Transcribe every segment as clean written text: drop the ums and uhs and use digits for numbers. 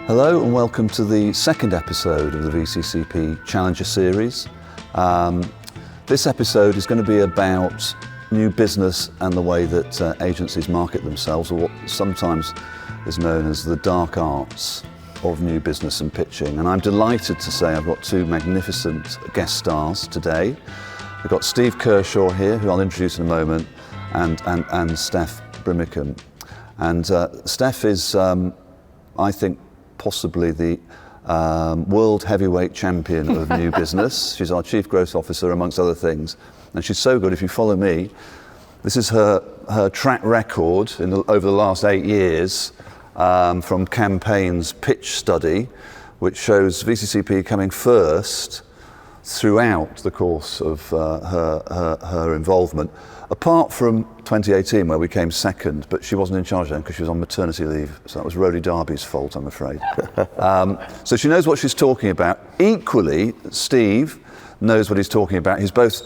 Hello and welcome to the second episode of the VCCP Challenger Series. This episode is going to be about new business and the way that agencies market themselves, or what sometimes is known as the dark arts of new business and pitching. And I'm delighted to say I've got two magnificent guest stars today. We've got Steve Kershaw here, who I'll introduce in a moment, and Steph Brimacombe. And Steph is, I think, possibly the world heavyweight champion of new business. She's our Chief Growth Officer, amongst other things. And she's so good, if you follow me, this is her track record over the last 8 years from Campaign's pitch study, which shows VCCP coming first throughout the course of her involvement, apart from 2018 where we came second, but she wasn't in charge then because she was on maternity leave, so that was Rhodey Darby's fault, I'm afraid. So she knows what she's talking about. Equally, Steve knows what he's talking about. He's both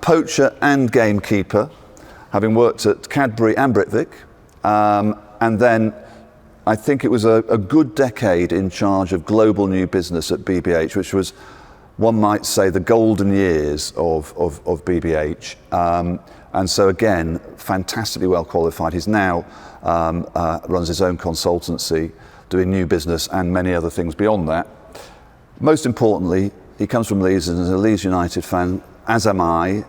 poacher and gamekeeper, having worked at Cadbury and Britvic, and then I think it was a good decade in charge of global new business at BBH, which was, one might say, the golden years of BBH. And so again, fantastically well qualified. He's now runs his own consultancy, doing new business and many other things beyond that. Most importantly, he comes from Leeds and is a Leeds United fan, as am I,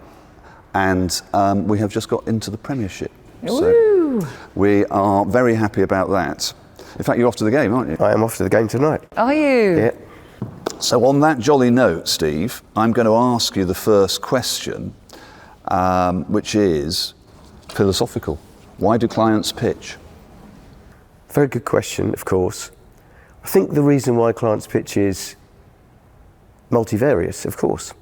and we have just got into the Premiership. Woo. So we are very happy about that. In fact, you're off to the game, aren't you? I am off to the game tonight. Are you? Yeah. So on that jolly note, Steve, I'm going to ask you the first question, which is philosophical. Why do clients pitch? Very good question, of course. I think the reason why clients pitch is multivarious, of course.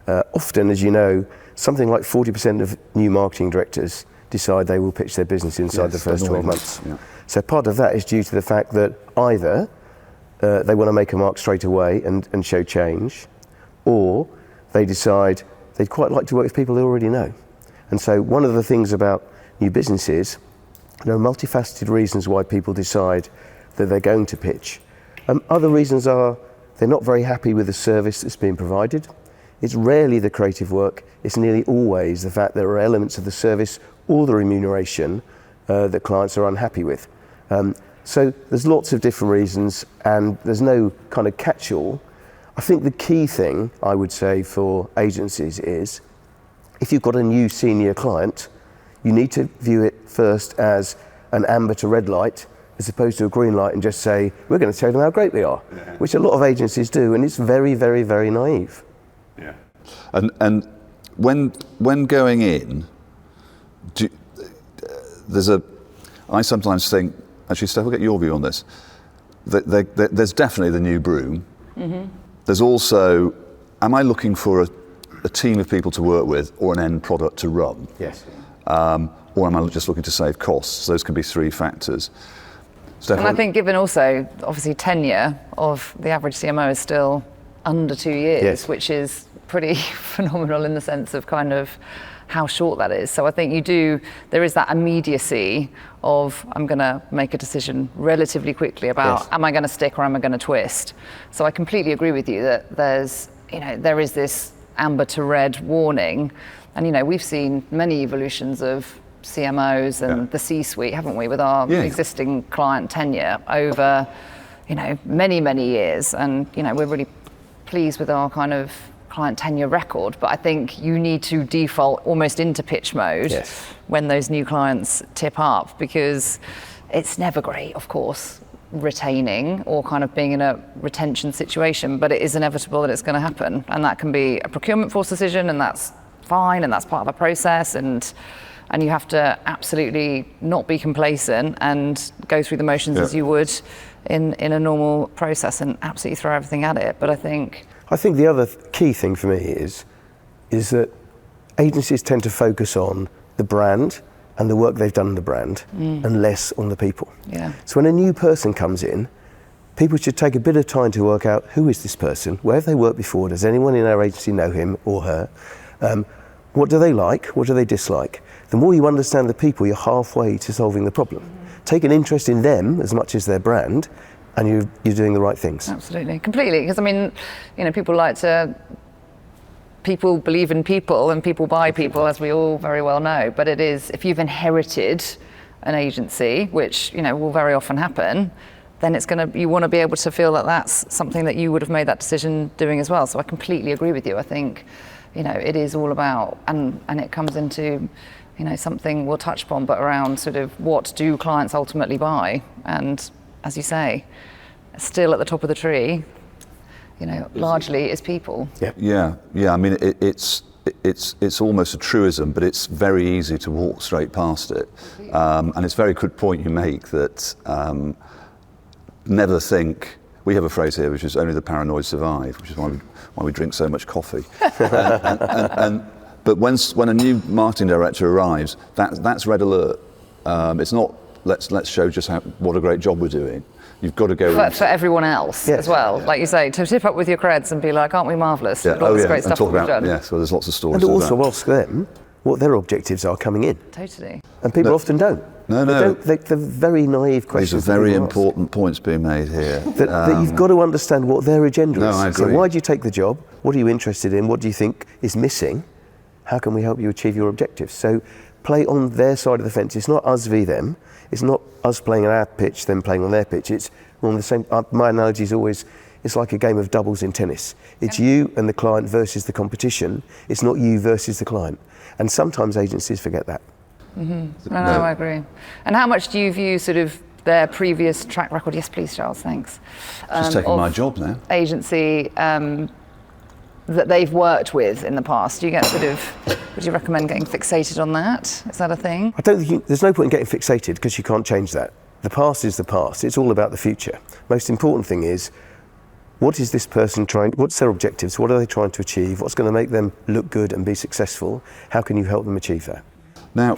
Often, as you know, something like 40% of new marketing directors decide they will pitch their business inside the first 12 months. Yeah. So part of that is due to the fact that either they want to make a mark straight away and show change, or they decide they'd quite like to work with people they already know. And so one of the things about new businesses, there are multifaceted reasons why people decide that they're going to pitch. Other reasons are they're not very happy with the service that's being provided. It's rarely the creative work, it's nearly always the fact that there are elements of the service or the remuneration that clients are unhappy with. So there's lots of different reasons and there's no kind of catch-all. I think the key thing I would say for agencies is if you've got a new senior client, you need to view it first as an amber to red light as opposed to a green light and just say, we're going to show them how great we are, which a lot of agencies do, and it's very, very, very naive. Yeah. And when going in, I sometimes think, actually, Steph, we'll get your view on this. There's definitely the new broom. Mm-hmm. There's also, am I looking for a team of people to work with or an end product to run? Yes. Or am I just looking to save costs? Those can be three factors. Steph, And I think given also, obviously, tenure of the average CMO is still under 2 years, Yes. which is pretty phenomenal in the sense of kind of how short that is. So I think there is that immediacy of, I'm going to make a decision relatively quickly about, Yes. am I going to stick or am I going to twist? So I completely agree with you that there is this amber to red warning. And, we've seen many evolutions of CMOs and the C-suite, haven't we, with our existing client tenure over, many, many years. And, we're really pleased with our kind of client tenure record, but I think you need to default almost into pitch mode when those new clients tip up, because it's never great, of course, retaining or kind of being in a retention situation, but it is inevitable that it's going to happen, and that can be a procurement force decision, and that's fine, and that's part of a process, and you have to absolutely not be complacent and go through the motions as you would in a normal process and absolutely throw everything at it. But I think the other key thing for me is that agencies tend to focus on the brand and the work they've done on the brand and less on the people. Yeah. So when a new person comes in, people should take a bit of time to work out, who is this person? Where have they worked before? Does anyone in our agency know him or her? What do they like? What do they dislike? The more you understand the people, you're halfway to solving the problem. Take an interest in them as much as their brand, and you're doing the right things. Absolutely, completely. Because I mean, people believe in people and people buy people, as we all very well know. But it is, if you've inherited an agency, which will very often happen, then you want to be able to feel that that's something that you would have made that decision doing as well. So I completely agree with you. I think it is all about, and it comes into something we'll touch upon, but around sort of what do clients ultimately buy, and as you say, still at the top of the tree, largely is people. Yeah. I mean, it's almost a truism, but it's very easy to walk straight past it. And it's a very good point you make that never think. We have a phrase here, which is only the paranoid survive, which is why we drink so much coffee. But when a new marketing director arrives, that's red alert. It's not let's show just what a great job we're doing. You've got to go for everyone else as well. Like you say, to tip up with your creds and be like, aren't we marvellous? Yeah. All this great stuff and talk we've done. Yes, well, there's lots of stories. And also ask them what their objectives are coming in. Totally. And people often don't. No. They're very naive questions. These are very important points being made here. That you've got to understand what their agenda is. No, I agree. So why do you take the job? What are you interested in? What do you think is missing? How can we help you achieve your objectives? So play on their side of the fence. It's not us v them. It's not us playing on our pitch, them playing on their pitch. It's on the same. My analogy is always, it's like a game of doubles in tennis. It's you and the client versus the competition. It's not you versus the client. And sometimes agencies forget that. Mm-hmm. No, I agree. And how much do you view sort of their previous track record? Yes, please, Charles, thanks. Just taking my job now. Agency that they've worked with in the past. Do you get would you recommend getting fixated on that? Is that a thing? I don't think there's no point in getting fixated because you can't change that. The past is the past. It's all about the future. Most important thing is, what is this person what's their objectives? What are they trying to achieve? What's going to make them look good and be successful? How can you help them achieve that? Now,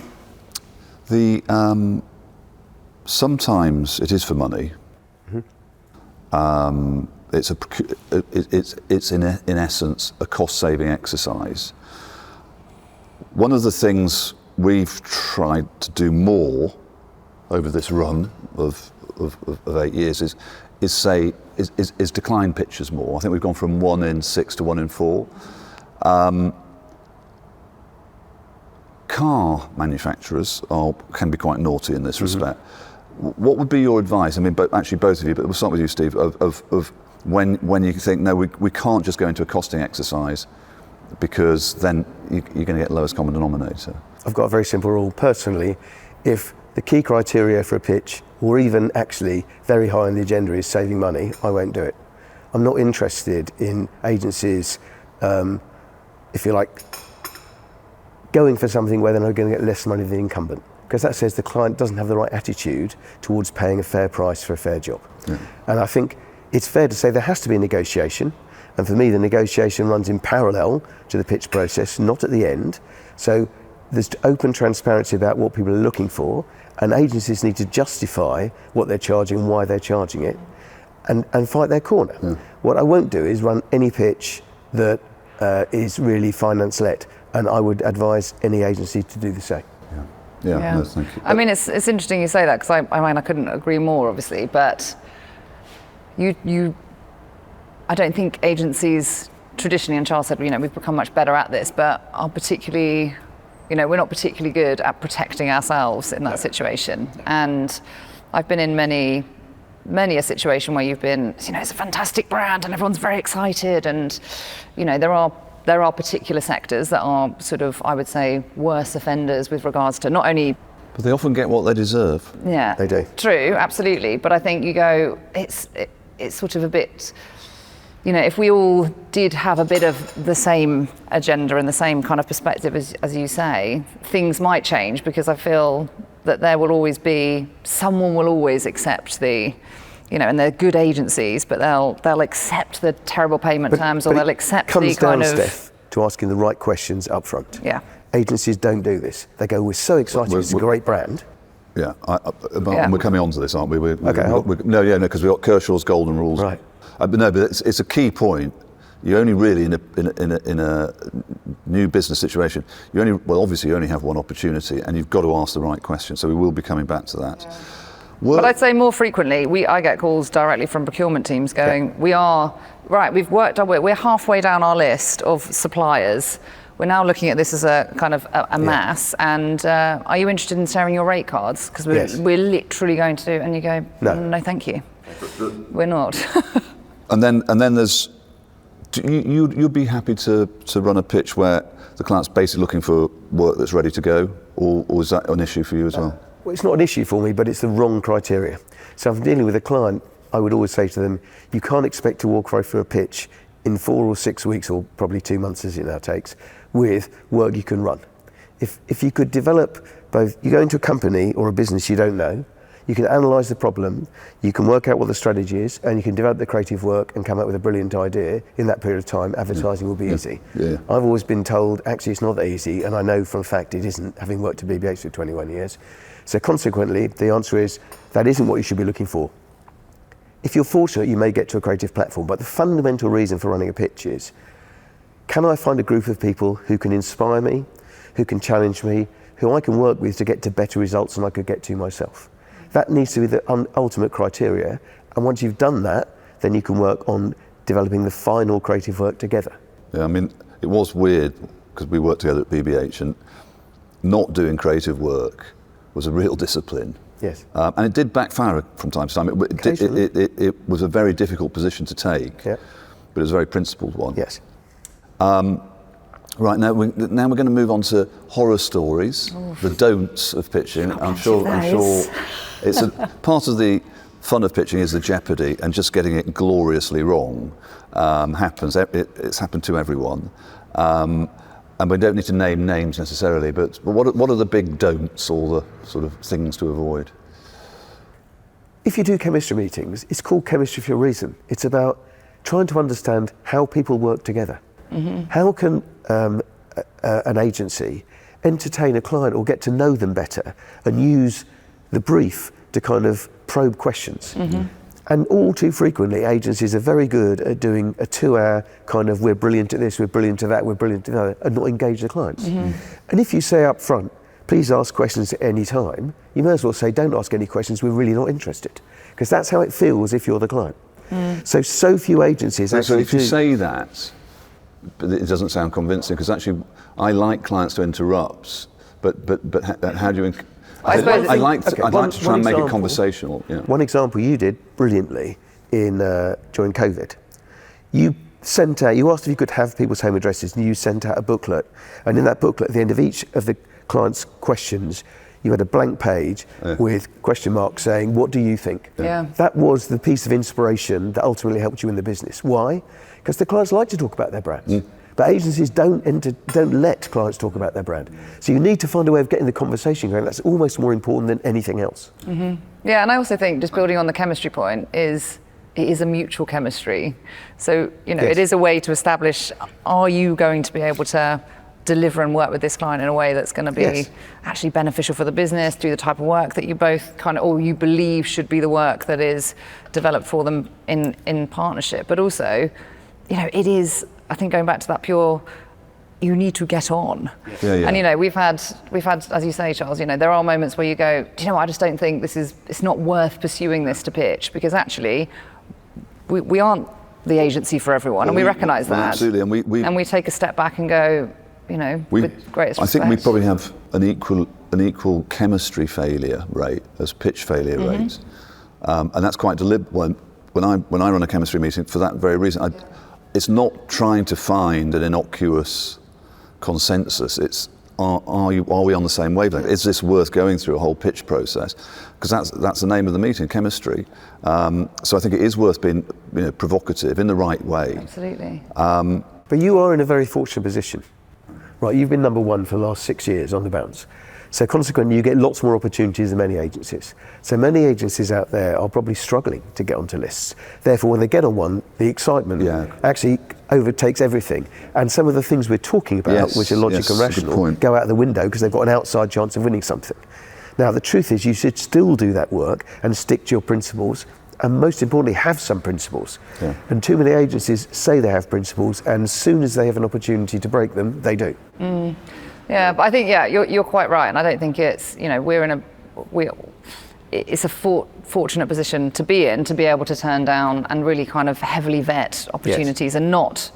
sometimes it is for money. Mm-hmm. It's in essence a cost-saving exercise. One of the things we've tried to do more over this run of 8 years is decline pitches more. I think we've gone from 1 in 6 to 1 in 4. Car manufacturers can be quite naughty in this respect. What would be your advice? I mean, actually both of you, but we'll start with you, Steve, of when you think, no, we can't just go into a costing exercise because then you're going to get lowest common denominator. I've got a very simple rule. Personally, if the key criteria for a pitch, or even actually very high on the agenda, is saving money, I won't do it. I'm not interested in agencies, if you like, going for something where they're not going to get less money than the incumbent, because that says the client doesn't have the right attitude towards paying a fair price for a fair job. Yeah. And I think it's fair to say there has to be a negotiation, and for me the negotiation runs in parallel to the pitch process, not at the end. So there's open transparency about what people are looking for, and agencies need to justify what they're charging and why they're charging it, and fight their corner. Yeah. What I won't do is run any pitch that is really finance-led, and I would advise any agency to do the same. Yeah. No, thank you. I mean, it's interesting you say that, because I couldn't agree more, obviously, but I don't think agencies traditionally, and Charles said, we've become much better at this, but are particularly, we're not particularly good at protecting ourselves in that situation. And I've been in many a situation where you've been, it's a fantastic brand and everyone's very excited, and there are particular sectors that are sort of, I would say, worse offenders with regards to not only. But they often get what they deserve. Yeah, they do. True, absolutely. But I think you go, it's sort of a bit, if we all did have a bit of the same agenda and the same kind of perspective as you say, things might change, because I feel that there will always be, someone will always accept the, and they're good agencies, but they'll accept the terrible payment terms, or they'll accept the kind of. It comes down, Steph, to asking the right questions up front. Yeah. Agencies don't do this. They go, we're so excited, it's a great brand. Yeah, and we're coming on to this, aren't we? Okay. Because we've got Kershaw's golden rules. Right. But it's a key point. You only really, in a new business situation, obviously you only have one opportunity, and you've got to ask the right question. So we will be coming back to that. Yeah. But I'd say more frequently, I get calls directly from procurement teams going, we've worked our way, we're halfway down our list of suppliers. We're now looking at this as a kind of a mass, and are you interested in sharing your rate cards? Because we're literally going to do, and you go, no, thank you. We're not. And then there's, you'd be happy to run a pitch where the client's basically looking for work that's ready to go, or is that an issue for you as well? Well, it's not an issue for me, but it's the wrong criteria. So if I'm dealing with a client, I would always say to them, you can't expect to walk right through a pitch in 4 or 6 weeks, or probably 2 months as it now takes, with work you can run. If you could develop both, you go into a company or a business you don't know, you can analyse the problem, you can work out what the strategy is, and you can develop the creative work and come up with a brilliant idea. In that period of time, advertising will be easy. Yeah. I've always been told, actually it's not that easy, and I know for a fact it isn't, having worked at BBH for 21 years. So consequently, the answer is, that isn't what you should be looking for. If you're fortunate, you may get to a creative platform, but the fundamental reason for running a pitch is, can I find a group of people who can inspire me, who can challenge me, who I can work with to get to better results than I could get to myself? That needs to be the ultimate criteria, and once you've done that, then you can work on developing the final creative work together. Yeah, I mean, it was weird, because we worked together at BBH, and not doing creative work was a real discipline. Yes. And it did backfire from time to time. It was a very difficult position to take, but it was a very principled one. Yes. Right, now we're going to move on to horror stories, the don'ts of pitching. I'm sure it's part of the fun of pitching is the jeopardy, and just getting it gloriously wrong happens. It's happened to everyone. And we don't need to name names necessarily, but what are the big don'ts, or the sort of things to avoid? If you do chemistry meetings, it's called chemistry for a reason. It's about trying to understand how people work together. Mm-hmm. How can an agency entertain a client or get to know them better and use the brief to kind of probe questions? Mm-hmm. And all too frequently, agencies are very good at doing a 2-hour kind of, we're brilliant at this, we're brilliant at that, we're brilliant at that, and not engage the clients. Mm-hmm. And if you say up front, please ask questions at any time, you may as well say, don't ask any questions, we're really not interested. Because that's how it feels if you're the client. Mm. So few agencies actually So if you say that, but it doesn't sound convincing, because actually I like clients to interrupt, but how do you... I like to try and make it conversational. Yeah. One example you did brilliantly during COVID. You asked if you could have people's home addresses, and you sent out a booklet. And in that booklet, at the end of each of the client's questions, you had a blank page with question marks saying, what do you think? Yeah. That was the piece of inspiration that ultimately helped you in the business. Why? Because the clients like to talk about their brands. Mm. But agencies don't let clients talk about their brand. So you need to find a way of getting the conversation going. That's almost more important than anything else. Mm-hmm. Yeah, and I also think, just building on the chemistry point, it is a mutual chemistry. So, it is a way to establish, are you going to be able to deliver and work with this client in a way that's going to be actually beneficial for the business, do the type of work that you both or you believe should be the work that is developed for them in partnership. But also, it is, I think, going back to that pure, you need to get on. Yeah, yeah. And we've had, as you say, Charles, there are moments where you go, do you know what, I just don't think it's not worth pursuing this to pitch, because actually we aren't the agency for everyone, and we recognise that. Absolutely, and we take a step back and go, with greatest respect. I think we probably have an equal chemistry failure rate as pitch failure rates, and that's quite deliberate. When I run a chemistry meeting, for that very reason, it's not trying to find an innocuous consensus. It's are we on the same wavelength? Is this worth going through a whole pitch process? Because that's the name of the meeting, chemistry. So I think it is worth being provocative in the right way. Absolutely. But you are in a very fortunate position. Right, you've been number one for the last 6 years on the bounce. So consequently, you get lots more opportunities than many agencies. So many agencies out there are probably struggling to get onto lists. Therefore, when they get on one, the excitement actually overtakes everything. And some of the things we're talking about, which are logic and rational, go out the window because they've got an outside chance of winning something. Now, the truth is you should still do that work and stick to your principles, and most importantly, have some principles. Yeah. And too many agencies say they have principles, and as soon as they have an opportunity to break them, they do. Yeah, but I think, you're quite right. And I don't think it's, it's a fortunate position to be in, to be able to turn down and really kind of heavily vet opportunities and not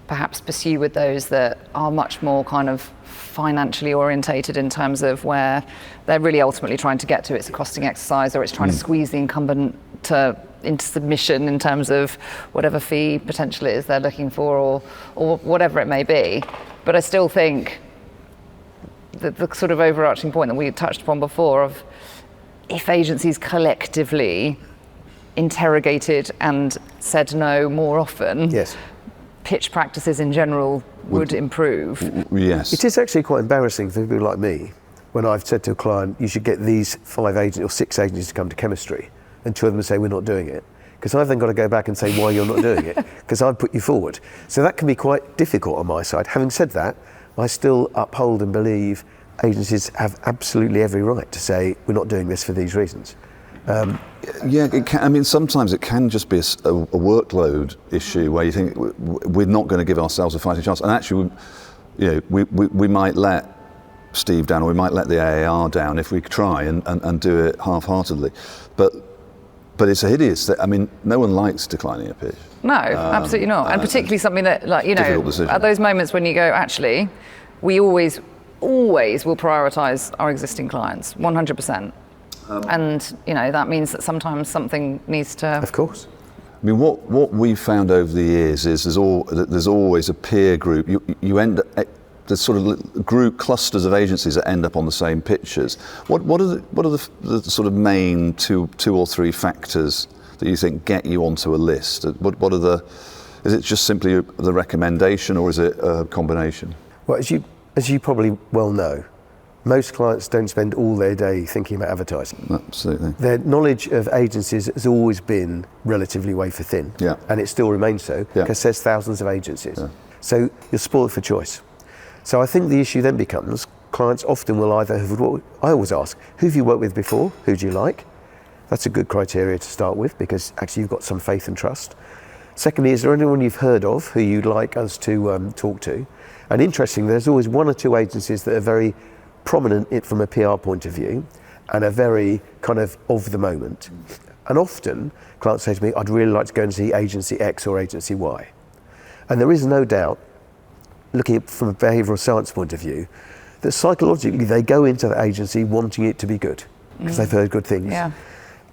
perhaps pursue with those that are much more kind of financially orientated in terms of where they're really ultimately trying to get to. It's a costing exercise, or it's trying to squeeze the incumbent into submission in terms of whatever fee potential it is they're looking for, or whatever it may be. But I still think the sort of overarching point that we touched upon before of if agencies collectively interrogated and said no more often, pitch practices in general would improve. Yes. It is actually quite embarrassing for people like me when I've said to a client, you should get these 5 agents or 6 agencies to come to chemistry, and 2 of them say we're not doing it. Because I've then got to go back and say why you're not doing it, because I've put you forward. So that can be quite difficult on my side. Having said that, I still uphold and believe agencies have absolutely every right to say we're not doing this for these reasons. Yeah, it can, I mean, sometimes it can just be a workload issue where you think we're not going to give ourselves a fighting chance, and actually, we might let Steve down, or we might let the AAR down if we try and do it half-heartedly, but it's a hideous thing. I mean, no one likes declining a pitch. No, absolutely not, and particularly something that, like, at those moments when you go, actually, we always will prioritise our existing clients, 100%. And that means that sometimes something needs to. Of course. I mean, what we've found over the years is there's always a peer group. You end up, there's sort of group clusters of agencies that end up on the same pitches. What are the sort of main two or 3 factors that you think get you onto a list? What are the? Is it just simply the recommendation, or is it a combination? Well, as you probably well know, most clients don't spend all their day thinking about advertising. Absolutely. Their knowledge of agencies has always been relatively wafer thin, and it still remains so, because there's thousands of agencies. So you're spoiled for choice. So I think the issue then becomes, clients often will either have, I always ask, who have you worked with before? Who do you like? That's a good criteria to start with, because actually you've got some faith and trust. Secondly, is there anyone you've heard of who you'd like us to talk to? And interestingly, there's always 1 or 2 agencies that are very prominent from a PR point of view and are very kind of the moment. And often clients say to me, I'd really like to go and see agency X or agency Y. And there is no doubt, looking at from a behavioural science point of view, that psychologically they go into the agency wanting it to be good because they've heard good things. Yeah.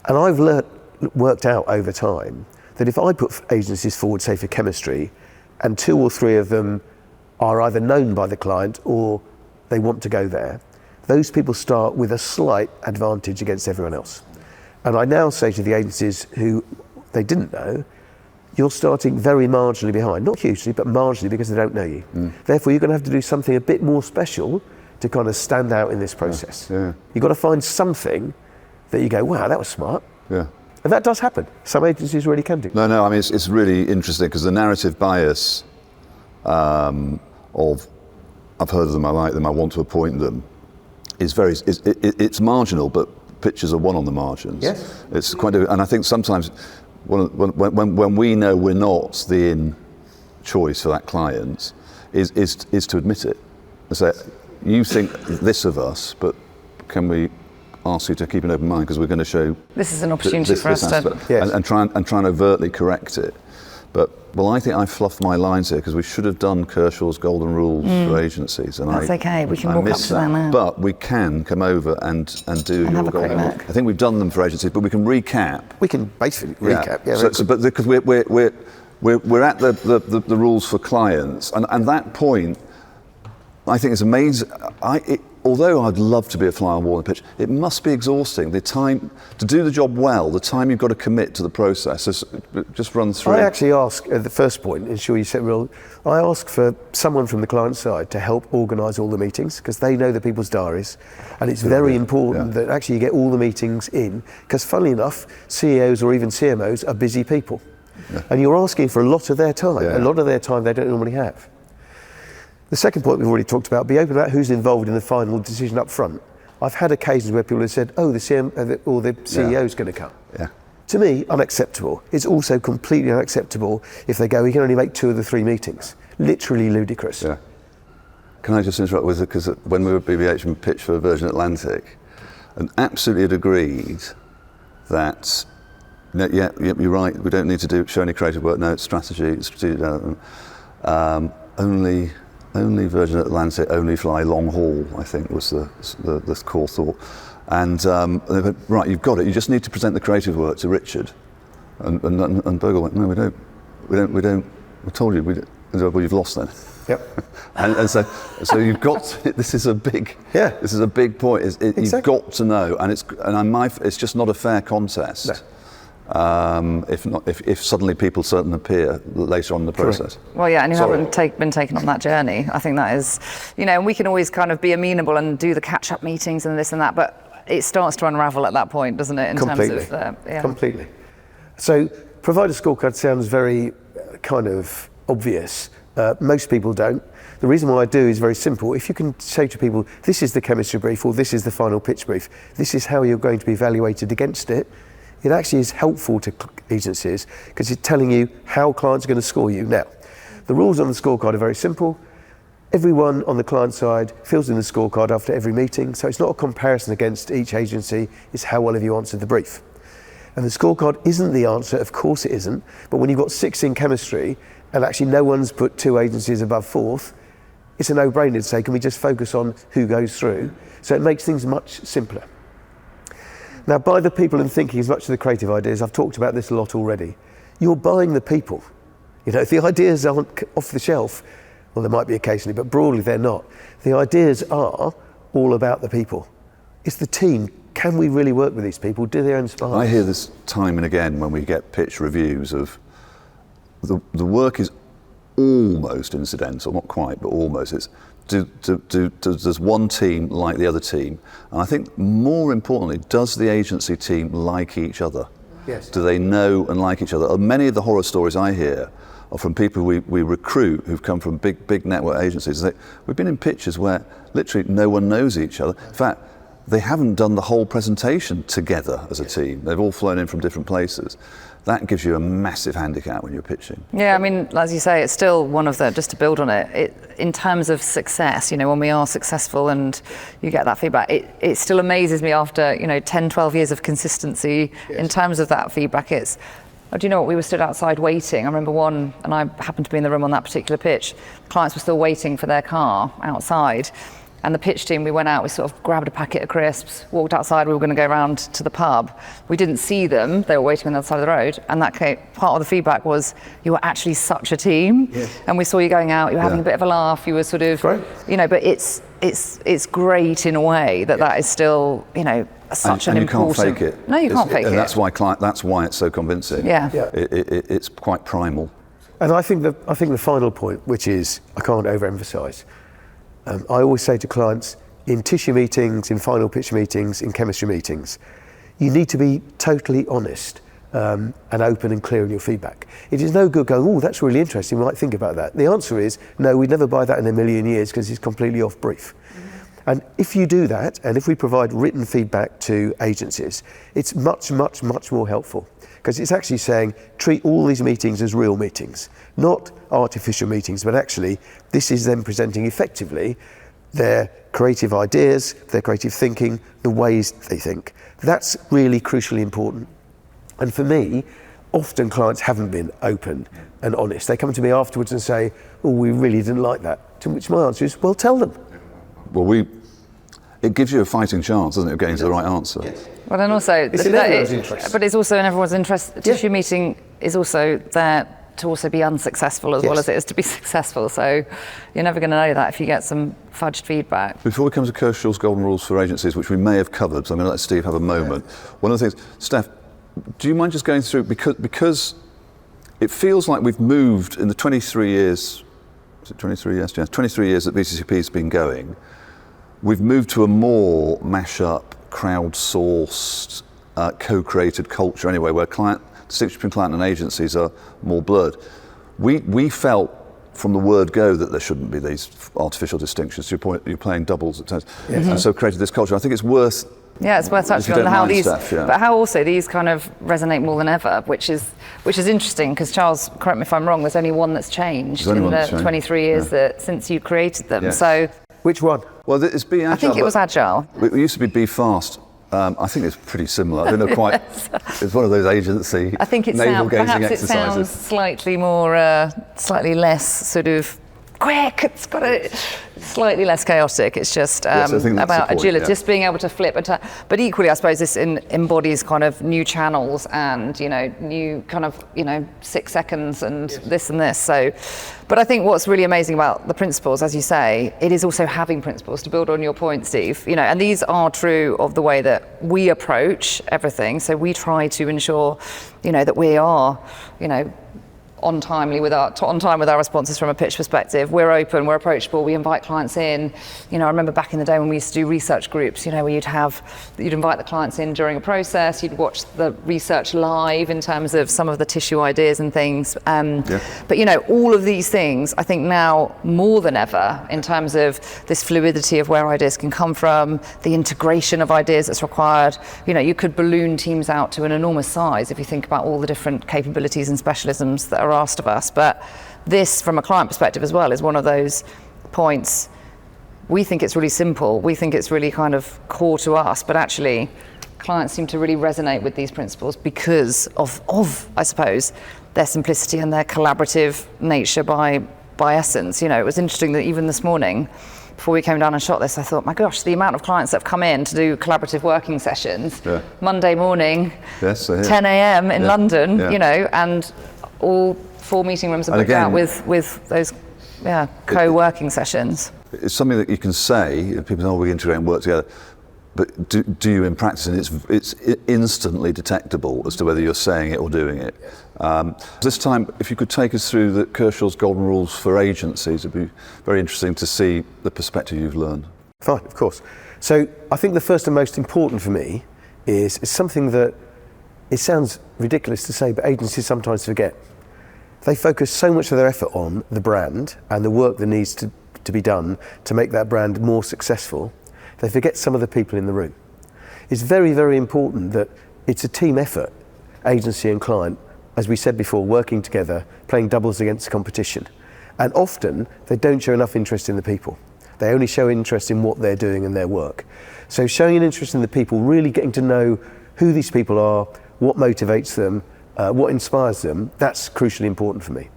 And I've worked out over time that if I put agencies forward, say for chemistry, and 2 or 3 of them are either known by the client or they want to go there, those people start with a slight advantage against everyone else. And I now say to the agencies who they didn't know, you're starting very marginally behind, not hugely, but marginally, because they don't know you. Therefore, you're going to have to do something a bit more special to kind of stand out in this process. You've got to find something that you go, wow, that was smart. And that does happen. Some agencies really can do. No, I mean, it's really interesting, because the narrative bias of I've heard of them, I like them, I want to appoint them, it's marginal, but pitches are won on the margins. It's quite, and I think sometimes when we know we're not the in choice for that client, is to admit it. Say, you think this of us, but can we ask you to keep an open mind, because we're going to show this is an opportunity for us to and try and overtly correct it. But I think I fluffed my lines here, because we should have done Kershaw's golden rules for agencies, and that's okay. We can walk up to that now. But we can come over and do your golden rules. I think we've done them for agencies, but we can recap. We can basically recap. But because we're at the rules for clients, and that point, I think it's amazing. Although I'd love to be a fly on the wall in the pitch, it must be exhausting. The time to do the job well, the time you've got to commit to the process. Just run through. I actually ask at the first point, ensure you set real. I ask for someone from the client side to help organise all the meetings, because they know the people's diaries, and it's very important that actually you get all the meetings in. Because funnily enough, CEOs or even CMOs are busy people, and you're asking for a lot of their time. A lot of their time they don't normally have. The second point we've already talked about, be open about who's involved in the final decision up front. I've had occasions where people have said, oh, the CM or the CEO's going to come. To me, unacceptable. It's also completely unacceptable if they go, we can only make 2 of the 3 meetings. Literally ludicrous. Can I just interrupt with it, because when we were at BBH and pitched for Virgin Atlantic, and absolutely had agreed that, no, yeah, you're right, we don't need to show any creative work, no, it's strategy, it's strategic development. Only Virgin Atlantic, only fly long haul, I think was the core thought. And they went, right, you've got it, you just need to present the creative work to Richard. And Bogle went, no, we don't, I told you, well, you've lost then. Yep. and so you've got to, this is a big point. Exactly. You've got to know, and it's just not a fair contest. No. If suddenly people suddenly appear later on in the process. Correct. Well, yeah, and you haven't been taken on that journey. I think that is, and we can always kind of be amenable and do the catch-up meetings and this and that, but it starts to unravel at that point, doesn't it? Completely. Completely. So, provider scorecard sounds very kind of obvious. Most people don't. The reason why I do is very simple. If you can say to people, this is the chemistry brief or this is the final pitch brief, this is how you're going to be evaluated against it, it actually is helpful to agencies because it's telling you how clients are going to score you. Now, the rules on the scorecard are very simple. Everyone on the client side fills in the scorecard after every meeting, so it's not a comparison against each agency, it's how well have you answered the brief. And the scorecard isn't the answer, of course it isn't, but when you've got 6 in chemistry and actually no one's put 2 agencies above 4th, it's a no-brainer to say, can we just focus on who goes through? So it makes things much simpler. Now, by the people and thinking as much of the creative ideas, I've talked about this a lot already. You're buying the people. If the ideas aren't off the shelf, well, there might be occasionally, but broadly they're not. The ideas are all about the people. It's the team. Can we really work with these people? Do they inspire? I hear this time and again when we get pitch reviews of the work is almost incidental, not quite, but almost. It's does one team like the other team? And I think more importantly, does the agency team like each other? Yes. Do they know and like each other? Many of the horror stories I hear are from people we recruit who've come from big network agencies. We've been in pitches where literally no one knows each other. In fact, they haven't done the whole presentation together as a team. They've all flown in from different places. That gives you a massive handicap when you're pitching. Yeah, I mean, as you say, it's still one of the, just to build on it, in terms of success, when we are successful and you get that feedback, it still amazes me after, 10, 12 years of consistency. Yes. In terms of that feedback, do you know what, we were stood outside waiting. I remember one, and I happened to be in the room on that particular pitch, clients were still waiting for their car outside. And the pitch team, we went out, we sort of grabbed a packet of crisps, walked outside, we were going to go round to the pub. We didn't see them, they were waiting on the other side of the road. And that part of the feedback was, you were actually such a team. Yes. And we saw you going out, you were having a bit of a laugh, you were sort of, right. But it's great in a way that is still, such an important. And you can't fake it. No, you can't fake it. And that's why it's so convincing. Yeah. It's quite primal. And I think the final point, which is, I can't overemphasise, I always say to clients, in tissue meetings, in final pitch meetings, in chemistry meetings, you need to be totally honest and open and clear in your feedback. It is no good going, oh, that's really interesting, we might think about that. The answer is, no, we'd never buy that in a million years because it's completely off brief. Mm-hmm. And if you do that, and if we provide written feedback to agencies, it's much, much, much more helpful. Because it's actually saying, treat all these meetings as real meetings, not artificial meetings, but actually this is them presenting effectively their creative ideas, their creative thinking, the ways they think. That's really crucially important. And for me, often clients haven't been open and honest. They come to me afterwards and say, oh, we really didn't like that. To which my answer is, well, tell them. Well, it gives you a fighting chance, doesn't it, of getting to the right answer? Yes. Well, and also, it's in everyone's interest. But it's also in everyone's interest. A tissue meeting is also there to also be unsuccessful as well as it is to be successful. So you're never going to know that if you get some fudged feedback. Before we come to Kershaw's golden rules for agencies, which we may have covered, so I'm going to let Steve have a moment. One of the things, Steph, do you mind just going through, because it feels like we've moved in the 23 years, is it 23 years? Yeah, 23 years that VCCP has been going, we've moved to a more mash-up, crowd-sourced, co-created culture anyway, where distinction between client and agencies are more blurred. We felt from the word go that there shouldn't be these artificial distinctions. To your point, you're playing doubles at times, and so created this culture. I think it's worth. Yeah, it's worth touching on how these, but how also these kind of resonate more than ever, which is interesting because Charles, correct me if I'm wrong, there's only one that's changed in the 23 years that since you created them. Yes. So which one? Well, it's Be Agile. I think it was Agile. It used to be Fast. I think it's pretty similar. I don't know quite. It's one of those agency I think it navel gazing perhaps exercises. it sounds slightly more, slightly less sort of quick. It's got a slightly less chaotic. It's just Yes, I think that's about the point, agility, yeah. just being able to flip. But equally, I suppose this embodies kind of new channels and new kind of 6 seconds and this and this. So, but I think what's really amazing about the principles, as you say, it is also having principles to build on your point, Steve. And these are true of the way that we approach everything. So we try to ensure, that we are, on time with our responses from a pitch perspective. We're open, we're approachable, we invite clients in. I remember back in the day when we used to do research groups, where you'd invite the clients in during a process, you'd watch the research live in terms of some of the tissue ideas and things. But all of these things, I think now more than ever, in terms of this fluidity of where ideas can come from, the integration of ideas that's required. You could balloon teams out to an enormous size if you think about all the different capabilities and specialisms that are asked of us. But this, from a client perspective as well, is one of those points. We think it's really simple, we think it's really kind of core to us, but actually clients seem to really resonate with these principles because of I suppose, their simplicity and their collaborative nature by essence. It was interesting that even this morning, before we came down and shot this, I thought, my gosh, the amount of clients that have come in to do collaborative working sessions, Monday morning, 10 a.m. in London, and all 4 meeting rooms are booked out with those co-working sessions. It's something that you can say, people say, we integrate and work together, but do you in practice? And it's instantly detectable as to whether you're saying it or doing it. This time, if you could take us through the Kershaw's Golden Rules for agencies, it'd be very interesting to see the perspective you've learned. Fine, of course. So I think the first and most important for me is something that it sounds ridiculous to say, but agencies sometimes forget. They focus so much of their effort on the brand and the work that needs to be done to make that brand more successful. They forget some of the people in the room. It's very, very important that it's a team effort, agency and client, as we said before, working together, playing doubles against the competition. And often they don't show enough interest in the people. They only show interest in what they're doing and their work. So showing an interest in the people, really getting to know who these people are, what motivates them, what inspires them, that's crucially important for me.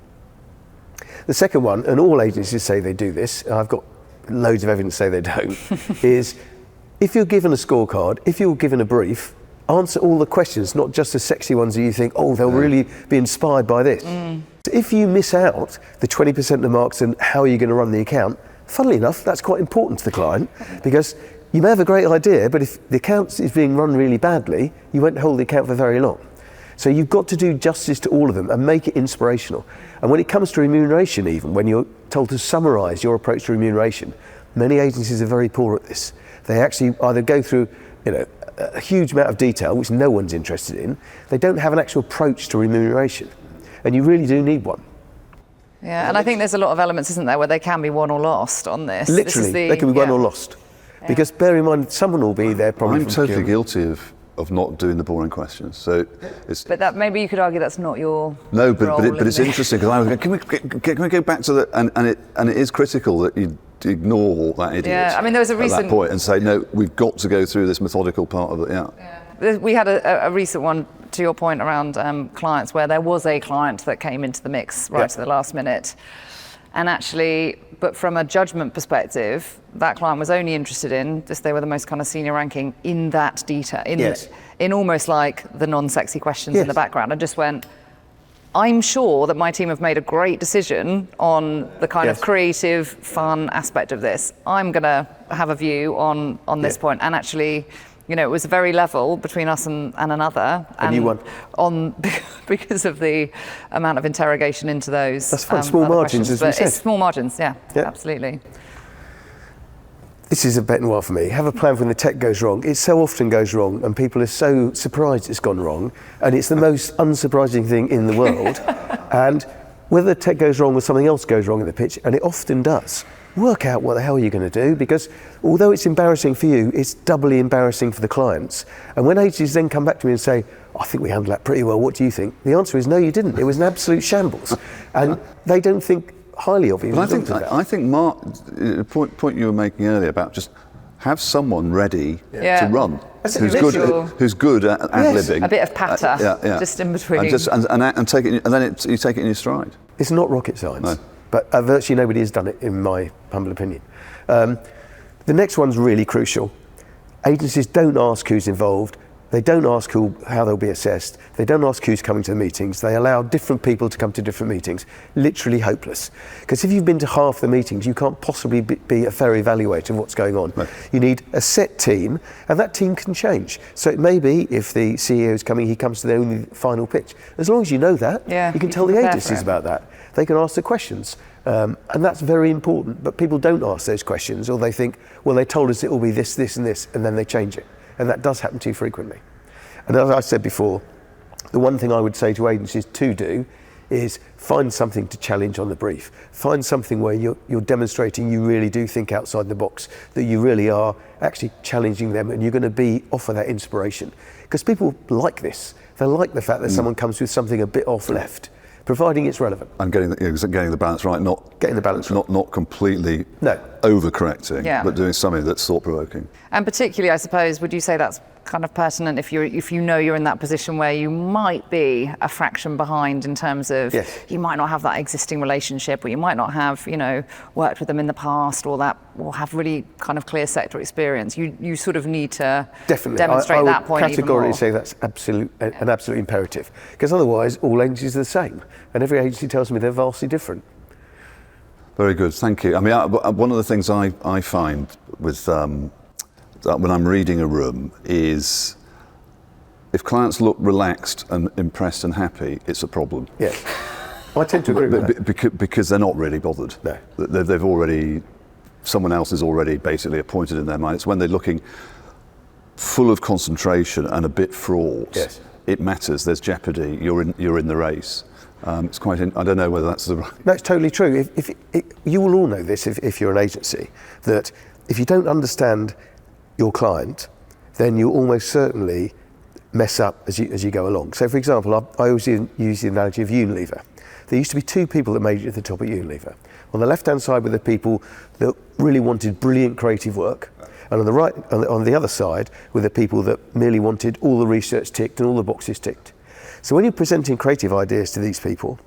The second one, and all agencies say they do this, and I've got loads of evidence to say they don't, is if you're given a scorecard, if you're given a brief, answer all the questions, not just the sexy ones that you think, they'll really be inspired by this. If you miss out the 20% of the marks and how are you going to run the account, funnily enough, that's quite important to the client, because you may have a great idea, but if the account is being run really badly, you won't hold the account for very long. So you've got to do justice to all of them and make it inspirational. And when it comes to remuneration, even when you're told to summarise your approach to remuneration, many agencies are very poor at this. They actually either go through a huge amount of detail, which no one's interested in. They don't have an actual approach to remuneration. And you really do need one. Yeah, and I think there's a lot of elements, isn't there, where they can be won or lost on this. Literally, they can be won or lost. Yeah. Because bear in mind, someone will be there probably. I'm totally guilty of not doing the boring questions. So it's. But that maybe you could argue that's not your. No, but it's interesting because I was going, can we go back to the and it is critical that you ignore all that idiot. Yeah, I mean there was a recent at that point and say no, we've got to go through this methodical part of it. Yeah. We had a recent one, to your point, around clients where there was a client that came into the mix right at the last minute. And actually, but from a judgment perspective, that client was only interested in, just they were the most kind of senior ranking in that detail, in almost like the non-sexy questions in the background. I just went, I'm sure that my team have made a great decision on the kind of creative, fun aspect of this. I'm going to have a view on this point. And actually, it was very level between us and another. And you won. Because of the amount of interrogation into those. That's fine, small margins, as we said. It's small margins, absolutely. This is a bet noir for me. Have a plan for when the tech goes wrong. It so often goes wrong and people are so surprised it's gone wrong, and it's the most unsurprising thing in the world. And whether the tech goes wrong or something else goes wrong at the pitch, and it often does, work out what the hell you're going to do, because although it's embarrassing for you, it's doubly embarrassing for the clients. And when agencies then come back to me and say, I think we handled that pretty well, what do you think? The answer is no, you didn't. It was an absolute shambles. And they don't think highly of you. But I think Mark, the point you were making earlier about just have someone ready Yeah. to run, That's who's visual. good at ad-libbing. A bit of patter, yeah. just in between. and take it, and then you take it in your stride. It's not rocket science, No. but virtually nobody has done it, in my humble opinion. The next one's really crucial. Agencies don't ask who's involved. They don't ask how they'll be assessed. They don't ask who's coming to the meetings. They allow different people to come to different meetings. Literally hopeless. Because if you've been to half the meetings, you can't possibly be a fair evaluator of what's going on. Right. You need a set team, and that team can change. So it may be, if the CEO is coming, he comes to the only final pitch. As long as you know that, Yeah, you can you tell can the prepare for agencies it. about that. They can ask the questions. And that's very important. But people don't ask those questions, or they think, well, they told us it will be this, this, and this, and then they change it. And that does happen too frequently. And as I said before, the one thing I would say to agencies to do is find something to challenge on the brief. Find something where you're demonstrating you really do think outside the box, that you really are actually challenging them, and you're going to offer that inspiration. Because people like this. They like the fact that someone comes with something a bit off left, providing it's relevant. And getting the balance right, not Getting the balance right. not completely No. overcorrecting, Yeah. but doing something that's thought-provoking. And particularly, I suppose, would you say that's kind of pertinent if you know you're in that position where you might be a fraction behind in terms of Yes. you might not have that existing relationship, or you might not have worked with them in the past, or have really kind of clear sector experience. You sort of need to Definitely. demonstrate I that would point even categorically more. say that's an absolute imperative. Because otherwise, all agencies are the same. And every agency tells me they're vastly different. Very good, thank you. I mean, one of the things I find with when I'm reading a room is if clients look relaxed and impressed and happy, it's a problem. Yeah. I tend to agree with that. Because they're not really bothered. No. They've already, someone else is already basically appointed in their mind. It's when they're looking full of concentration and a bit fraught. Yes. It matters. There's jeopardy. You're in the race. It's quite. I don't know whether that's the right. That's totally true. If you will all know this if you're an agency, that if you don't understand your client, then you almost certainly mess up as you go along. So, for example, I always use the analogy of Unilever. There used to be two people that made it to the top at Unilever. On the left-hand side were the people that really wanted brilliant creative work, and on the right, on the other side, were the people that merely wanted all the research ticked and all the boxes ticked. So when you're presenting creative ideas to these people,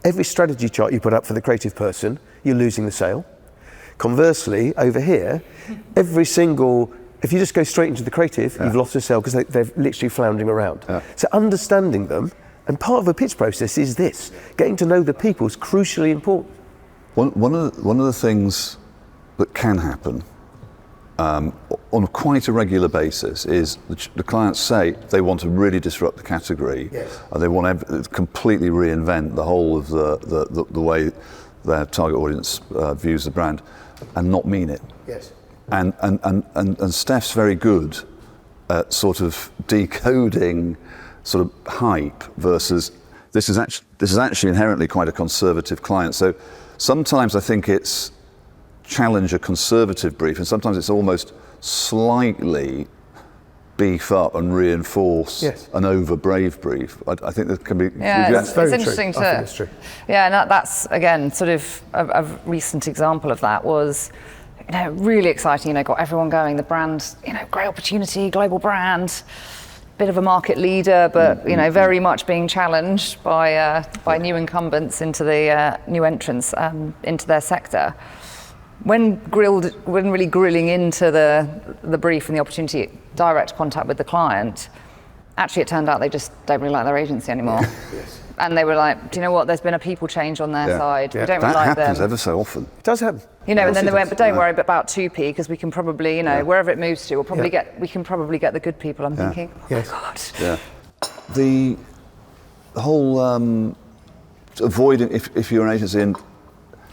every strategy chart you put up for the creative person, you're losing the sale. Conversely, over here, if you just go straight into the creative, you've lost the sale because they're literally floundering around. Yeah. So understanding them, and part of a pitch process is this, getting to know the people is crucially important. One of the things that can happen on quite a regular basis is the clients say they want to really disrupt the category. Yes. And they want to completely reinvent the whole of the way their target audience views the brand, and not mean it. Yes. And Steph's very good at sort of decoding sort of hype versus this is actually inherently quite a conservative client. So sometimes I think it's challenge a conservative brief, and sometimes it's almost slightly beef up and reinforce an over brave brief. I think that can be. Yeah, That's very it's true. interesting I think it's true. Yeah, and that's again sort of a recent example of that was, really exciting. Got everyone going. The brand, great opportunity, global brand, bit of a market leader, but very much being challenged by new incumbents into the new entrants into their sector. When really grilling into the brief and the opportunity, direct contact with the client, actually it turned out they just don't really like their agency anymore. Yes. And they were like, do you know what? There's been a people change on their side. Yeah. We don't That really like happens them. ever so often. It does happen. And then they went, but don't Yeah. worry about 2p because we can probably, wherever it moves to, we can probably get the good people. I'm thinking, oh Yes. my God. Yeah. The whole avoiding if you're an agency and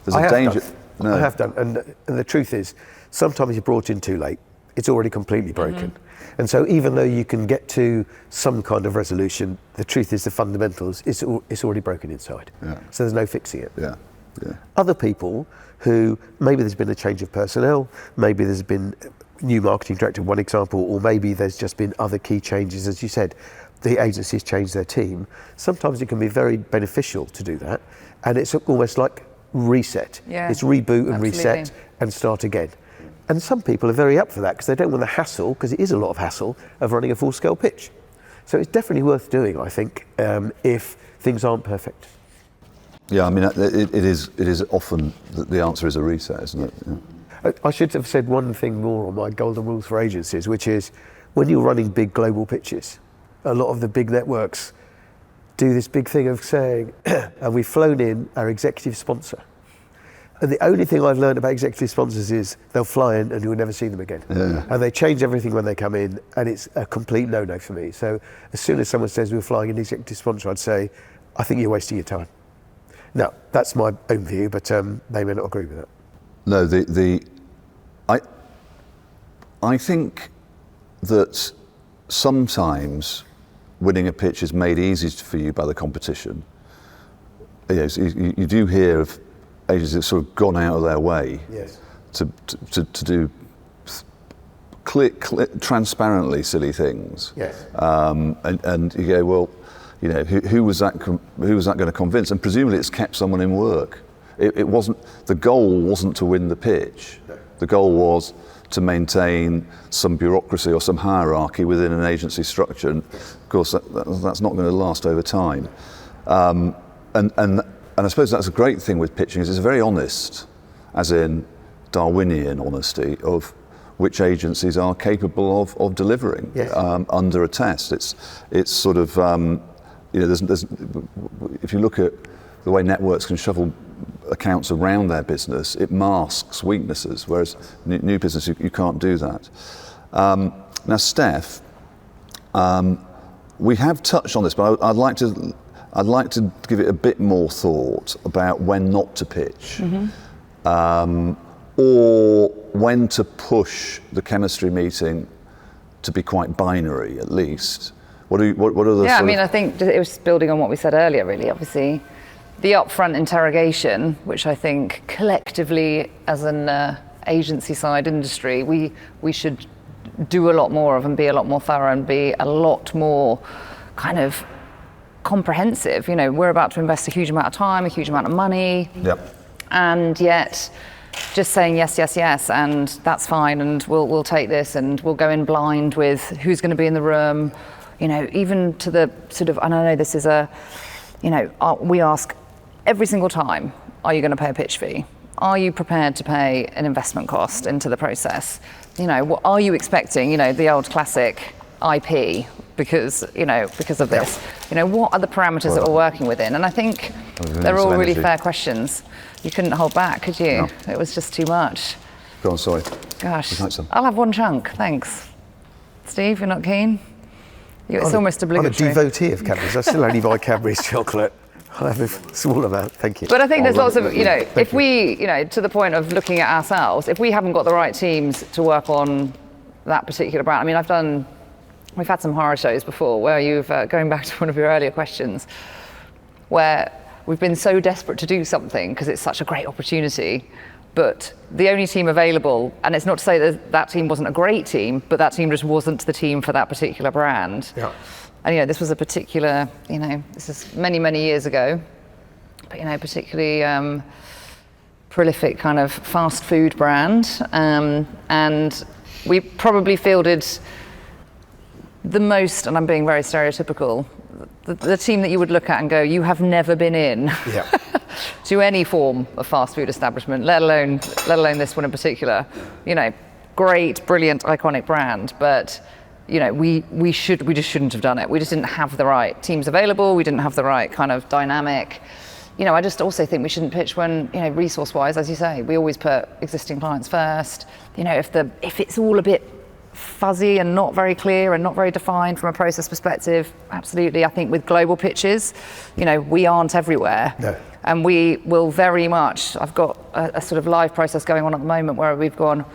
there's a danger. I have done, and the truth is, sometimes you're brought in too late. It's already completely broken. And so even though you can get to some kind of resolution, the truth is the fundamentals, it's already broken inside. Yeah. So there's no fixing it. Yeah. Other people who, maybe there's been a change of personnel, maybe there's been new marketing director, one example, or maybe there's just been other key changes, as you said, the agency's changed their team. Sometimes it can be very beneficial to do that, and it's almost like reset. Yeah, It's reboot and absolutely. reset and start again. And some people are very up for that because they don't want the hassle, because it is a lot of hassle, of running a full-scale pitch. So it's definitely worth doing, I think, if things aren't perfect. Yeah, I mean, it is often the answer is a reset, isn't it? Yeah. I should have said one thing more on my golden rules for agencies, which is when you're running big global pitches, a lot of the big networks do this big thing of saying, and we've flown in our executive sponsor. And the only thing I've learned about executive sponsors is they'll fly in and you'll never see them again. Yeah. And they change everything when they come in, and it's a complete no-no for me. So as soon as someone says we're flying an executive sponsor, I'd say, I think you're wasting your time. Now, that's my own view, but they may not agree with that. No, I think that sometimes winning a pitch is made easy for you by the competition. Yes, you do hear of agencies that have sort of gone out of their way to do transparently silly things. Yes. And you go, well, you know, who was that going to convince? And presumably it's kept someone in work. It wasn't, the goal wasn't to win the pitch. No. The goal was to maintain some bureaucracy or some hierarchy within an agency structure. And of course, that's not going to last over time. And I suppose that's a great thing with pitching, is it's very honest, as in Darwinian honesty, of which agencies are capable of delivering under a test. It's sort of, you know, there's, if you look at the way networks can shovel accounts around their business, it masks weaknesses, whereas new business, you can't do that. Now, Steph, we have touched on this, but I'd like to give it a bit more thought about when not to pitch, or when to push the chemistry meeting to be quite binary, at least. What are the? Yeah, I mean, I think it was building on what we said earlier. Really, obviously, the upfront interrogation, which I think collectively, as an agency-side industry, we should do a lot more of, and be a lot more thorough, and be a lot more kind of comprehensive. You know, we're about to invest a huge amount of time, a huge amount of money, and yet just saying yes, and that's fine, and we'll take this, and we'll go in blind with who's going to be in the room. You know, even to the sort of, and I know this is we ask every single time, are you going to pay a pitch fee? Are you prepared to pay an investment cost into the process? You know, what are you expecting? You know, the old classic IP, because of this. You know, what are the parameters that we're working within? And I think they're all really fair questions. You couldn't hold back, could you? No. It was just too much. Go on, sorry. Gosh, I'll have one chunk, thanks. Steve, you're not keen? It's almost obligatory. I'm a devotee of Cadbury's. I still only buy Cadbury's chocolate. I'll have a small amount, thank you. But I think there's lots of, if we, to the point of looking at ourselves, if we haven't got the right teams to work on that particular brand, I mean, we've had some horror shows before where you've, going back to one of your earlier questions, where we've been so desperate to do something because it's such a great opportunity, but the only team available, and it's not to say that that team wasn't a great team, but that team just wasn't the team for that particular brand. Yeah. And this was a particular, this is many, many years ago, but particularly prolific kind of fast food brand, and we probably fielded the most, and I'm being very stereotypical, the team that you would look at and go, you have never been in to any form of fast food establishment, let alone this one in particular. Great, brilliant, iconic brand, but we just shouldn't have done it. We just didn't have the right teams available. We didn't have the right kind of dynamic. I just also think we shouldn't pitch when, resource-wise, as you say, we always put existing clients first. If it's all a bit fuzzy and not very clear and not very defined from a process perspective, absolutely. I think with global pitches, we aren't everywhere. No. And we will very much, I've got a sort of live process going on at the moment where we've gone,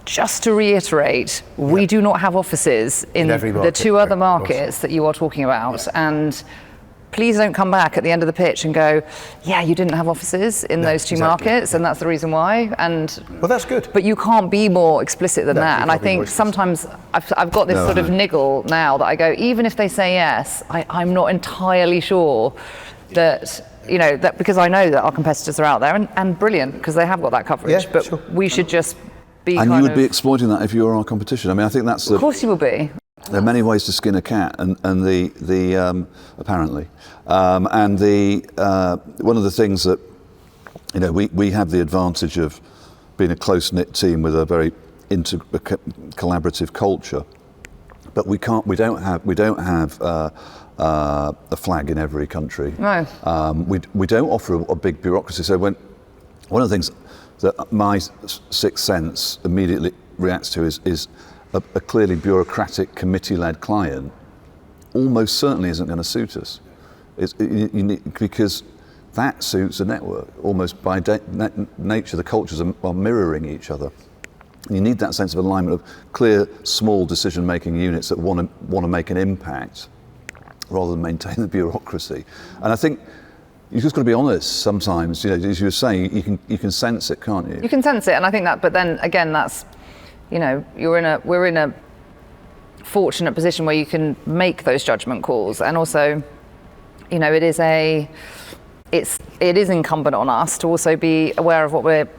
just to reiterate, we do not have offices in the two other markets that you are talking about. And please don't come back at the end of the pitch and go, yeah, you didn't have offices in those two markets, and that's the reason why. And well, that's good. But you can't be more explicit than that. And I think sometimes I've got this sort of niggle now that I go, even if they say yes, I'm not entirely sure that, that because I know that our competitors are out there and brilliant because they have got that coverage, but we should just be And kind you would of... be exploiting that if you were our competition. I mean, I think that's Of course you will be. There are many ways to skin a cat, and apparently, one of the things that we have the advantage of being a close knit team with a very collaborative culture, but we don't have a flag in every country. No. We don't offer a big bureaucracy. So one of the things that my sixth sense immediately reacts to is a clearly bureaucratic committee-led client almost certainly isn't going to suit us. Because that suits a network. Almost by nature, the cultures are mirroring each other. You need that sense of alignment of clear, small decision-making units that want to make an impact rather than maintain the bureaucracy. And I think you've just got to be honest sometimes. As you were saying, you can sense it, can't you? You can sense it, and I think that. But then again, that's we're in a fortunate position where you can make those judgment calls, and also, it is incumbent on us to also be aware of what we're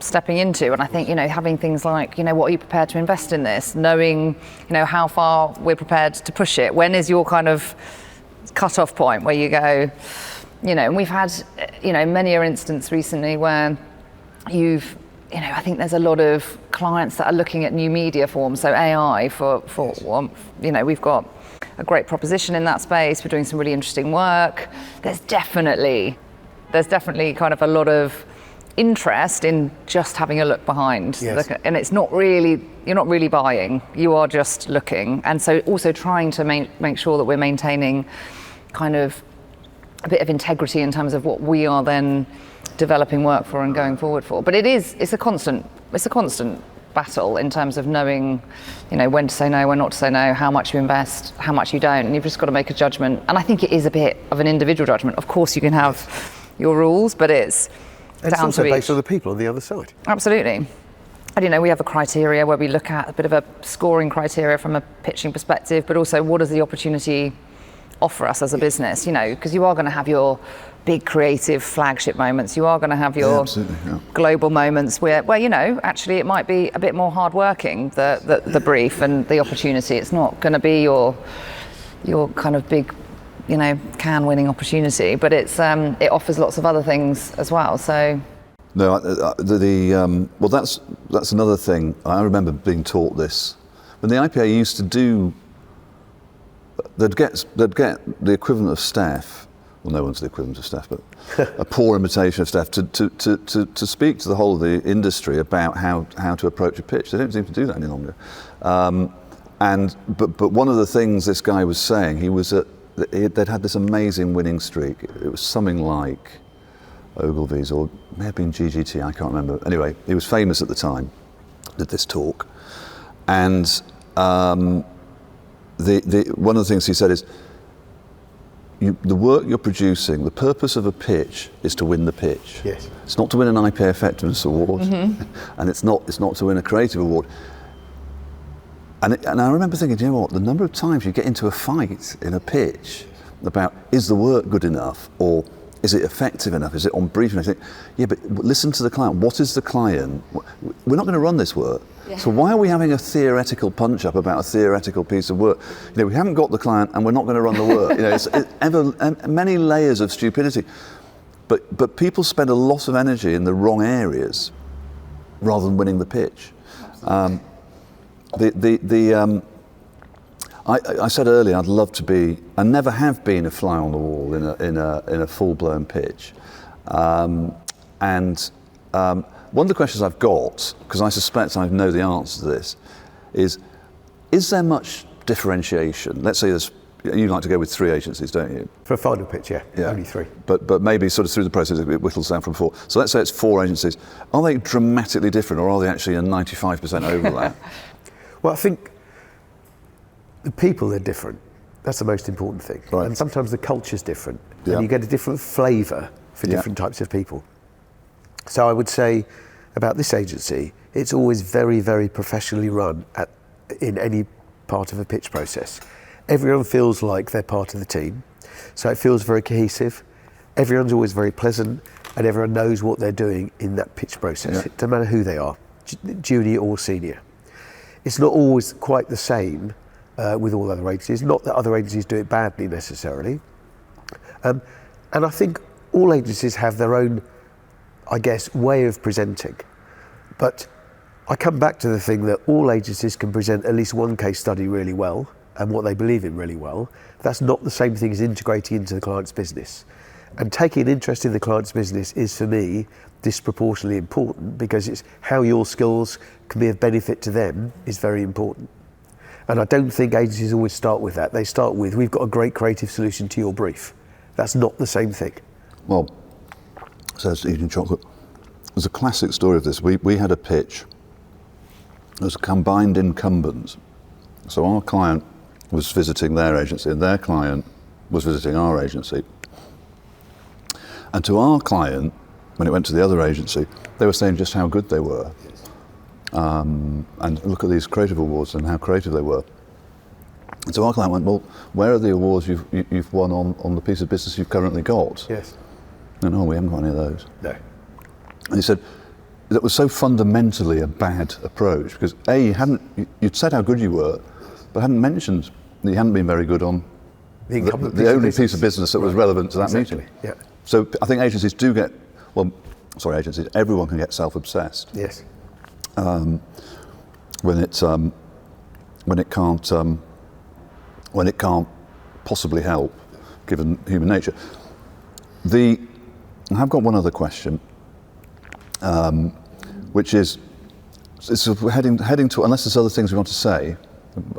stepping into. And I think having things like what are you prepared to invest in this, knowing how far we're prepared to push it. When is your kind of cut-off point where you go, and we've had many an instance recently where I think there's a lot of clients that are looking at new media forms, so AI for we've got a great proposition in that space. We're doing some really interesting work. There's definitely kind of a lot of interest in just having a look behind. Yes. And it's not really, you're not really buying, you are just looking. And so also trying to make sure that we're maintaining kind of a bit of integrity in terms of what we are then developing work for and going forward for. But it's a constant battle in terms of knowing, when to say no, when not to say no, how much you invest, how much you don't, and you've just got to make a judgment. And I think it is a bit of an individual judgment. Of course you can have your rules, but it's down also to based each. on the people on the other side. Absolutely. And we have a criteria where we look at a bit of a scoring criteria from a pitching perspective, but also what does the opportunity offer us as a business, because you are going to have your big creative flagship moments, you are going to have your global moments where actually it might be a bit more hard working, the brief and the opportunity. It's not going to be your kind of big can winning opportunity, but it offers lots of other things as well. So no, well, that's another thing. I remember being taught this when the IPA used to do. They'd get the equivalent of staff. Well, no one's the equivalent of staff, but a poor imitation of staff to speak to the whole of the industry about how to approach a pitch. They don't seem to do that any longer. But one of the things this guy was saying, they'd had this amazing winning streak. It was something like Ogilvy's, or it may have been GGT, I can't remember. Anyway, he was famous at the time, did this talk. And one of the things he said is, the work you're producing, the purpose of a pitch is to win the pitch. Yes. It's not to win an IPA Effectiveness Award, and it's not to win a creative award. And I remember thinking, what? The number of times you get into a fight in a pitch about is the work good enough, or is it effective enough? Is it on brief? And I think, but listen to the client. What is the client? We're not going to run this work. Yeah. So why are we having a theoretical punch-up about a theoretical piece of work? We haven't got the client and we're not going to run the work. It's many layers of stupidity. But people spend a lot of energy in the wrong areas rather than winning the pitch. I said earlier I'd love to be, I never have been a fly on the wall in a full-blown pitch. One of the questions I've got, because I suspect I know the answer to this, is there much differentiation? Let's say you like to go with 3 agencies, don't you? For a final pitch, yeah. Only 3. But maybe sort of through the process it whittles down from 4. So let's say it's 4 agencies. Are they dramatically different, or are they actually a 95% overlap? Well, I think the people are different. That's the most important thing. Right. And sometimes the culture's different. Yeah. And you get a different flavour for different types of people. So I would say about this agency, it's always very, very professionally run in any part of a pitch process. Everyone feels like they're part of the team. So it feels very cohesive. Everyone's always very pleasant, and everyone knows what they're doing in that pitch process. Yeah. It doesn't matter who they are. junior or senior. It's not always quite the same with all other agencies. Not that other agencies do it badly necessarily. And I think all agencies have their own, I guess, way of presenting. But I come back to the thing that all agencies can present at least one case study really well and what they believe in really well. That's not the same thing as integrating into the client's business. And taking an interest in the client's business is, for me, disproportionately important, because it's how your skills can be of benefit to them is very important. And I don't think agencies always start with that. They start with, we've got a great creative solution to your brief. That's not the same thing. Well, says eating chocolate. There's a classic story of this. We had a pitch. It was combined incumbents. So our client was visiting their agency and their client was visiting our agency. And to our client, when it went to the other agency, they were saying just how good they were. And look at these creative awards and how creative they were. And so our client went, well, where are the awards you've won on the piece of business you've currently got? Yes. And no, we haven't got any of those. No. And he said, that was so fundamentally a bad approach, because you'd said how good you were, but hadn't mentioned that you hadn't been very good on the only piece of business that was relevant to that meeting. Yeah. So I think agencies do get, everyone can get self-obsessed. Yes. When it can't possibly help, given human nature. I have got one other question, which is we're heading to, unless there's other things we want to say,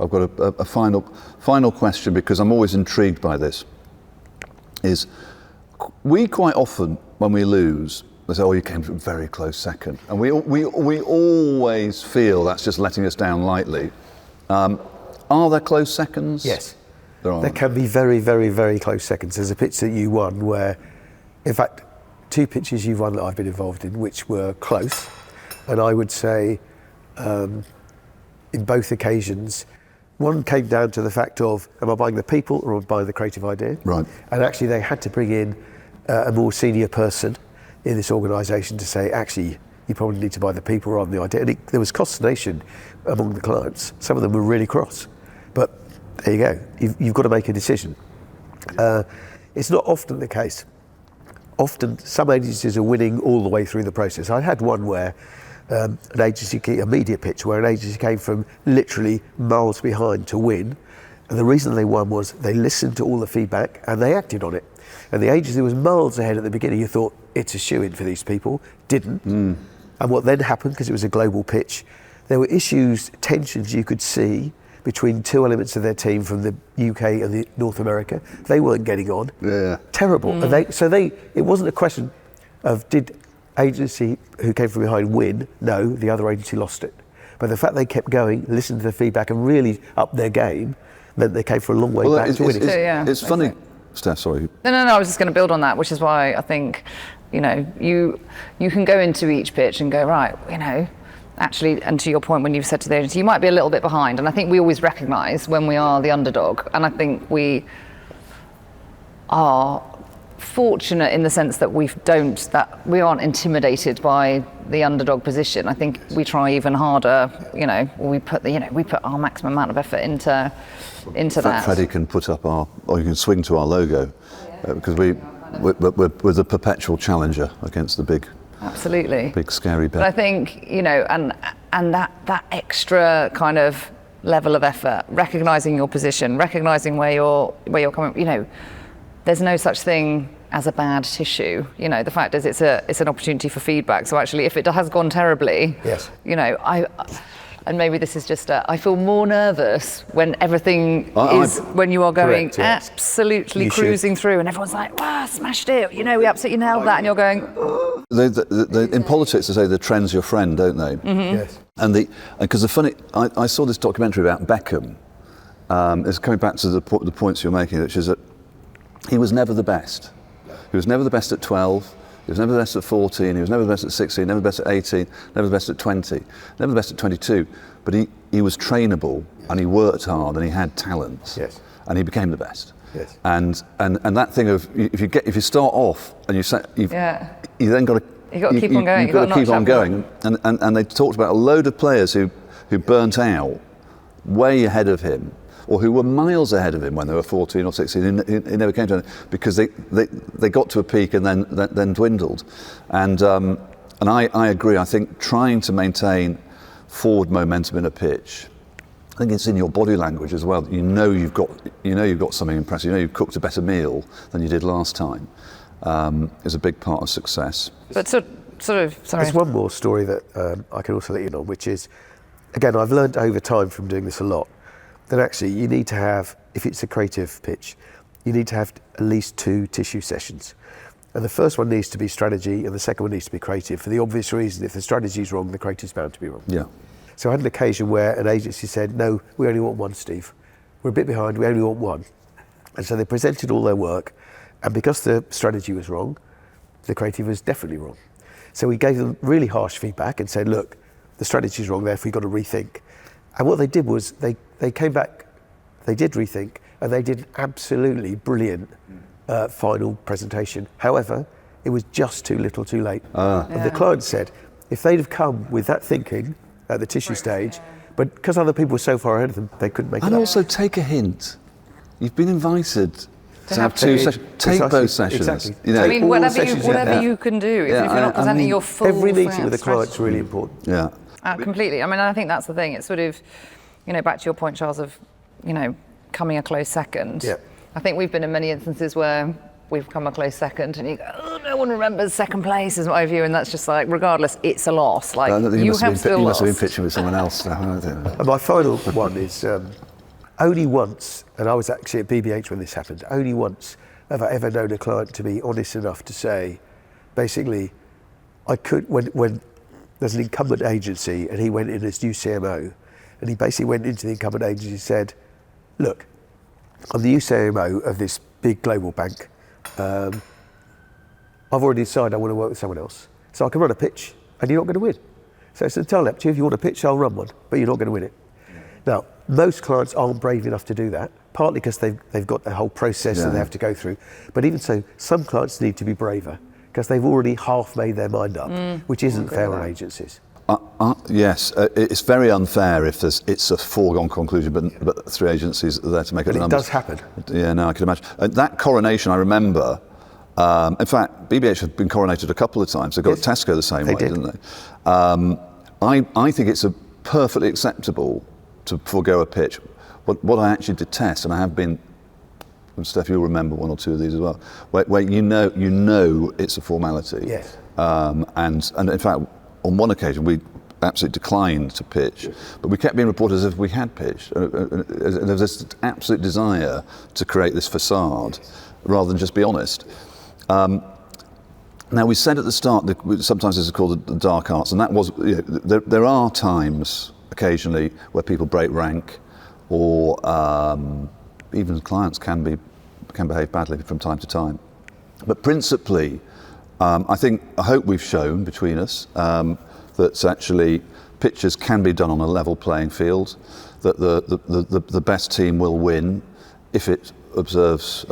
I've got a final question, because I'm always intrigued by this. Is we quite often, when we lose, they say, "Oh, you came from very close second," and we always feel that's just letting us down lightly. Are there close seconds? Yes. There can be very, very, very close seconds. There's a pitch that you won where, in fact, 2 pitches you've won that I've been involved in, which were close, and I would say, in both occasions, one came down to the fact of, am I buying the people or am I buying the creative idea? Right. And actually they had to bring in a more senior person in this organisation to say, actually, you probably need to buy the people rather than the idea. And there was consternation among the clients. Some of them were really cross. But there you go. You've got to make a decision. It's not often the case. Often some agencies are winning all the way through the process. I had one where a media pitch where an agency came from literally miles behind to win, and the reason they won was they listened to all the feedback and they acted on it. And the agency was miles ahead at the beginning. You thought it's a shoo-in for these people, didn't. And what then happened, because it was a global pitch, there were issues, tensions you could see between 2 elements of their team from the UK and North America. They weren't getting on. Yeah. Terrible. And it wasn't a question of did agency who came from behind win? No, the other agency lost it. But the fact they kept going, listened to the feedback and really upped their game meant they came for a long way back to winning. It's funny. Steph, sorry. No, I was just going to build on that, which is why I think, you can go into each pitch and go, right, actually, and to your point, when you've said to the agency, you might be a little bit behind. And I think we always recognise when we are the underdog. And I think we are fortunate in the sense that we aren't intimidated by the underdog position. I think we try even harder. We put our maximum amount of effort into that. Freddie can put up or you can swing to our logo, because we're the perpetual challenger against the big. Absolutely. Big scary bet. But I think, and that extra kind of level of effort, recognising your position, recognising where you're coming, there's no such thing as a bad tissue. The fact is it's an opportunity for feedback. So actually, if it has gone terribly, yes. And maybe this is just I feel more nervous when everything when you are going correct, yes. absolutely you cruising through and everyone's like, wow, smashed it, we absolutely nailed that, and you're going, oh. In politics they say the trend's your friend, don't they? Mm-hmm. Yes. And because I saw this documentary about Beckham. It's coming back to the points you're making, which is that he was never the best. He was never the best at 12. He was never the best at 14, he was never the best at 16, never the best at 18, never the best at 20, never the best at 22. But he was trainable, and he worked hard, and he had talents. Yes. And he became the best. Yes. And that thing of if you start off and you then got to You've got to keep on going. You've got to keep on going. And they talked about a load of players who burnt out way ahead of him, or who were miles ahead of him when they were 14 or 16. He never came to it because they got to a peak and then dwindled. And I agree. I think trying to maintain forward momentum in a pitch, I think it's in your body language as well. You know you've got something impressive. You know you've cooked a better meal than you did last time. Is a big part of success. But sort of, sorry. There's one more story that I can also let you know, which is, again, I've learned over time from doing this a lot, that actually you need to have, if it's a creative pitch, you need to have at least 2 tissue sessions. And the first one needs to be strategy, and the second one needs to be creative, for the obvious reason, if the strategy's wrong, the creative's bound to be wrong. Yeah. So I had an occasion where an agency said, no, we only want one, Steve. We're a bit behind, we only want one. And so they presented all their work, and because the strategy was wrong, the creative was definitely wrong. So we gave them really harsh feedback and said, look, the strategy's wrong, therefore you've got to rethink. And what they did was they came back, they did rethink, and they did an absolutely brilliant final presentation. However, it was just too little too late. And the client said, if they'd have come with that thinking at the tissue stage, but because other people were so far ahead of them, they couldn't make it up. And also take a hint. You've been invited to have 2 sessions. Take both sessions. Exactly. You know, I mean, whatever you can do, if Yeah, you're not presenting your full every meeting with the strategy. client's really important. Yeah. Completely. I mean, I think that's the thing. It's sort of, back to your point, Charles, of, coming a close second. Yeah. I think we've been in many instances where we've come a close second and you go, oh, no one remembers second place is my view, and that's just like, regardless, it's a loss. Like, you must have been pitching with someone else. And my final one is, only once, and I was actually at BBH when this happened, only once have I ever known a client to be honest enough to say, basically, I could, when there's an incumbent agency and he went in as new CMO, and he basically went into the incumbent agency and said, look, I'm the new CMO of this big global bank. I've already decided I want to work with someone else. So I can run a pitch and you're not going to win. So it's entirely up to you. If you want a pitch, I'll run one, but you're not going to win it. Now, most clients aren't brave enough to do that, partly because they've got the whole process that they have to go through. But even so, some clients need to be braver because they've already half made their mind up, which isn't fair on agencies. Yes, it's very unfair if it's a foregone conclusion, but 3 agencies are there to make up the numbers. It does happen. Yeah, no, I can imagine. That coronation, I remember. In fact, BBH have been coronated a couple of times. They got Tesco the same way, didn't they? I think it's perfectly acceptable to forego a pitch. What I actually detest, and I have been, and Steph, you'll remember 1 or 2 of these as well, where you know it's a formality. Yes. And in fact, on one occasion, we absolutely declined to pitch, but we kept being reported as if we had pitched. And there was this absolute desire to create this facade rather than just be honest. Now, we said at the start that sometimes this is called the dark arts, and that was, there are times, occasionally, where people break rank, or even clients can behave badly from time to time. But principally, I hope we've shown between us that actually pitches can be done on a level playing field, that the best team will win if it observes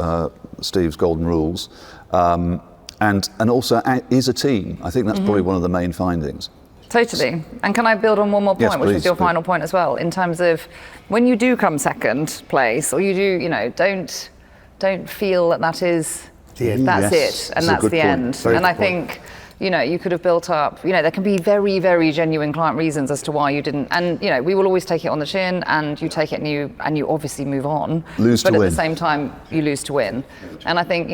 Steve's golden rules, and also is a team. I think that's probably one of the main findings. Totally. And can I build on one more point, Yes, which please, was your final point as well, in terms of when you do come second place, or you do, don't feel that is that's it, and that's the end. And I think, you could have built up, there can be very, very genuine client reasons as to why you didn't. And, we will always take it on the chin, and you take it and you obviously move on. But at the same time, you lose to win. And I think,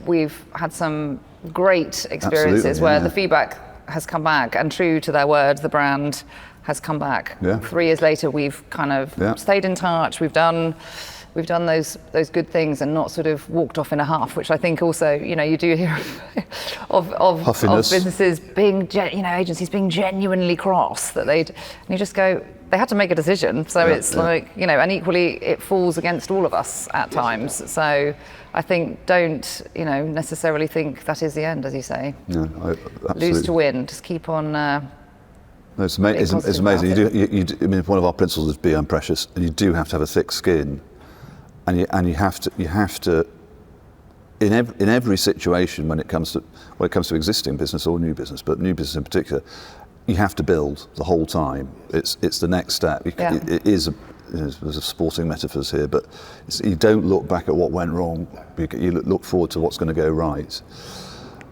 we've had some great experiences where the feedback has come back, and true to their words, the brand has come back. 3 years later, we've kind of stayed in touch. We've done those good things and not sort of walked off in a huff, which I think also, you do hear of businesses being, agencies being genuinely cross, and you just go, they had to make a decision. So like, and equally it falls against all of us at times. So I think don't, necessarily think that is the end, as you say. No, lose to win, just keep on. No, it's amazing. I mean, one of our principles is be unprecious, and you do have to have a thick skin. And you have to in every situation when it comes to existing business or new business, but new business in particular, you have to build the whole time. It's the next step. It is there's sporting metaphors here, but you don't look back at what went wrong. You look forward to what's going to go right.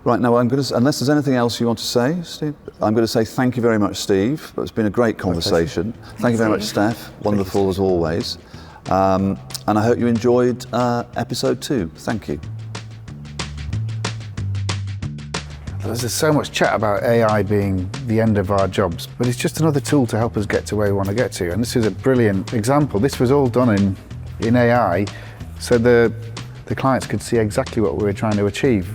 Right, now unless there's anything else you want to say, Steve, I'm going to say thank you very much, Steve. It's been a great conversation. Thank you very much, Steph. Wonderful as always. And I hope you enjoyed episode 2. Thank you. There's so much chat about AI being the end of our jobs, but it's just another tool to help us get to where we want to get to. And this is a brilliant example. This was all done in AI, so the clients could see exactly what we were trying to achieve.